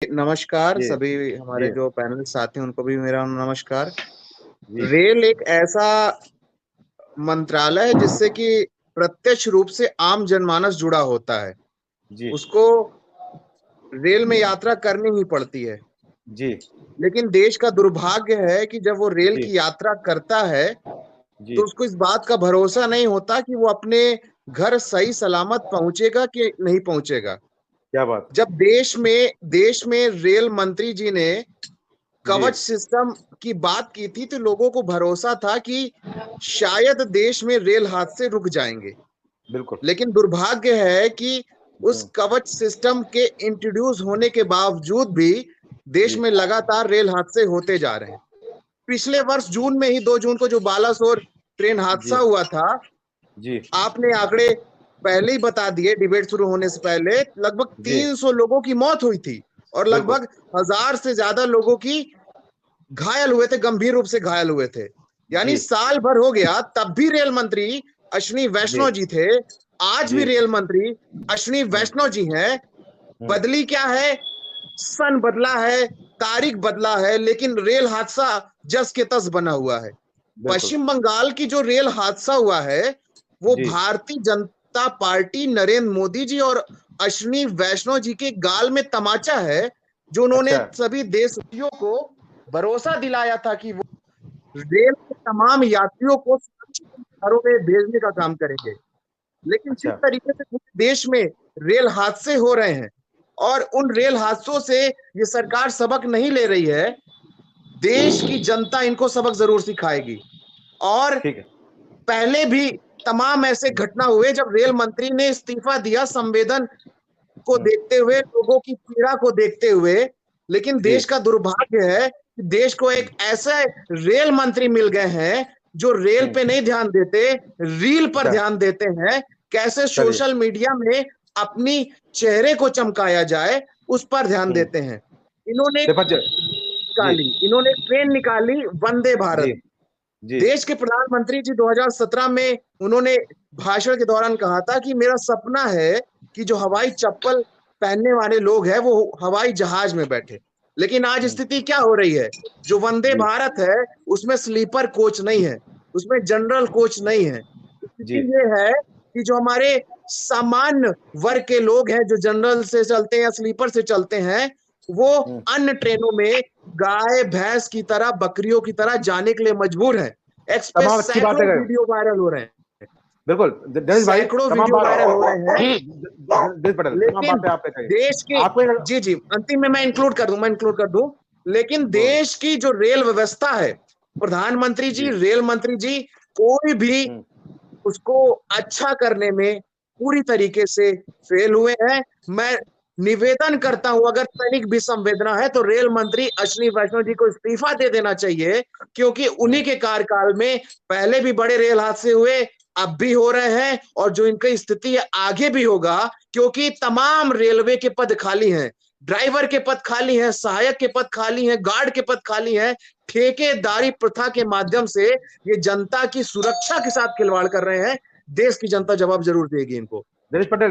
नमस्कार जी, सभी हमारे जी, जो पैनल साथी हैं उनको भी मेरा नमस्कार। जी, रेल एक ऐसा मंत्रालय है जिससे कि प्रत्यक्ष रूप से आम जनमानस जुड़ा होता है। जी, उसको रेल में यात्रा करनी ही पड़ती है। जी, लेकिन देश का दुर्भाग्य है कि जब वो रेल जी, की यात्रा करता है जी, तो उसको इस बात का भरोसा नहीं होता कि वो अपने घर सही सलामत पहुंचेगा कि नहीं पहुंचेगा। क्या बात! जब देश में रेल मंत्री जी ने जी, कवच सिस्टम की बात की थी तो लोगों को भरोसा था कि शायद देश में रेल हादसे रुक जाएंगे। बिल्कुल। लेकिन दुर्भाग्य है कि उस हुँ, कवच सिस्टम के इंट्रोड्यूस होने के बावजूद भी देश जी, में लगातार रेल हादसे होते जा रहे हैं। पिछले वर्ष जून में ही 2 जून को जो बालासोर ट्रेन हादसा जी, हुआ था, जी, आपने आंकड़े पहले ही बता दिए डिबेट शुरू होने से पहले। लगभग जी, 300 लोगों की मौत हुई थी और बिल्कुल। लगभग 1000 से ज्यादा लोगों की घायल हुए थे, गंभीर रूप से घायल हुए थे। यानी जी, साल भर हो गया तब भी रेल मंत्री अश्विनी जी, वैष्णव जी थे। आज भी जी, रेल मंत्री अश्विनी हुँ, वैष्णव जी हैं। हुँ, बदली क्या है? सन बदला है, तारीख बदला है, लेकिन रेल हादसा जस के तस बना हुआ है। बिल्कुल। पश्चिम बंगाल की जो रेल हादसा हुआ है वो जी, भारतीय जनता पार्टी, नरेंद्र मोदी जी और अश्विनी वैष्णव जी के गाल में तमाचा है, जो उन्होंने अच्छा, सभी देशवासियों को भरोसा दिलाया था कि वो रेल के तमाम यात्रियों को सुरक्षित घरों में भेजने का काम करेंगे। लेकिन जिस अच्छा, तरीके से पूरे देश में रेल हादसे हो रहे हैं और उन रेल हादसों से ये सरकार सबक नहीं ले रही है, देश की जनता इनको सबक जरूर सिखाएगी। और ठीक है। पहले भी तमाम ऐसे हुँ, घटना हुए जब रेल मंत्री ने इस्तीफा दिया संवेदन को हुँ, देखते हुए, लोगों की पीड़ा को देखते हुए। लेकिन जी, देश का दुर्भाग्य है कि देश को हुँ, एक ऐसे रेल मंत्री मिल गए हैं जो रेल हुँ, पे नहीं ध्यान देते, रील पर अच्छा, ध्यान देते हैं। कैसे चलिए, सोशल मीडिया में अपनी चेहरे को चमकाया जाए, उस पर ध्यान हुँ, देते हैं। इन्होंने देखो ज जी, इन्होंने ट्रेन निकाली वंदे जी, भारत। जी, देश के प्रधानमंत्री जी 2017 में उन्होंने भाषण के दौरान कहा था कि मेरा सपना है कि जो हवाई चप्पल पहनने वाले लोग हैं वो हवाई जहाज में बैठे। लेकिन आज हुँ, स्थिति क्या हो रही है? जो वंदे जी, भारत है उसमें स्लीपर कोच नहीं है, उसमें जनरल कोच नहीं है। जी, स्थिति ये है कि जो हमारे सामान्य वर्ग के लोग हैं जो जनरल से चलते हैं या स्लीपर से चलते हैं, वो हुँ, अन्य ट्रेनों में गाय भैंस की तरह, बकरियों की तरह जाने के लिए मजबूर हैं। एक्स पे तमाम अच्छी बातें सैकड़ों करें। वीडियो वायरल हो रहे हैं। बिल्कुल, द दिनेश भाई सैकड़ों तमाम वीडियो बात वायरल हो रहे हैं। दिनेश पटेल तमाम लेकिन बातें आपने कही। देश की आपको ये जी, जी, अंतिम में मैं इंक्लूड कर दूं। लेकिन बोलिए। देश की जो रेल व्यवस्था है, प्रधानमंत्री जी, जी, रेल मंत्री जी, कोई भी हुँ, उसको अच्छा करने में पूरी तरीके से फेल हुए हैं। मैं निवेदन करता हूं, अगर तनिक भी संवेदना है तो रेल मंत्री अश्विनी वैष्णव जी को इस्तीफा दे देना चाहिए, क्योंकि हुँ, उन्हीं के कार्यकाल में पहले भी बड़े रेल हादसे हुए, अब भी हो रहे हैं और जो इनकी स्थिति है आगे भी होगा, क्योंकि तमाम रेलवे के पद खाली हैं। ड्राइवर के पद खाली हैं, सहायक के पद खाली हैं, गार्ड के पद खाली हैं। ठेकेदारी प्रथा के माध्यम से ये जनता की सुरक्षा के साथ खिलवाड़ कर रहे हैं। देश की जनता जवाब जरूर देगी इनको। दिनेश पटेल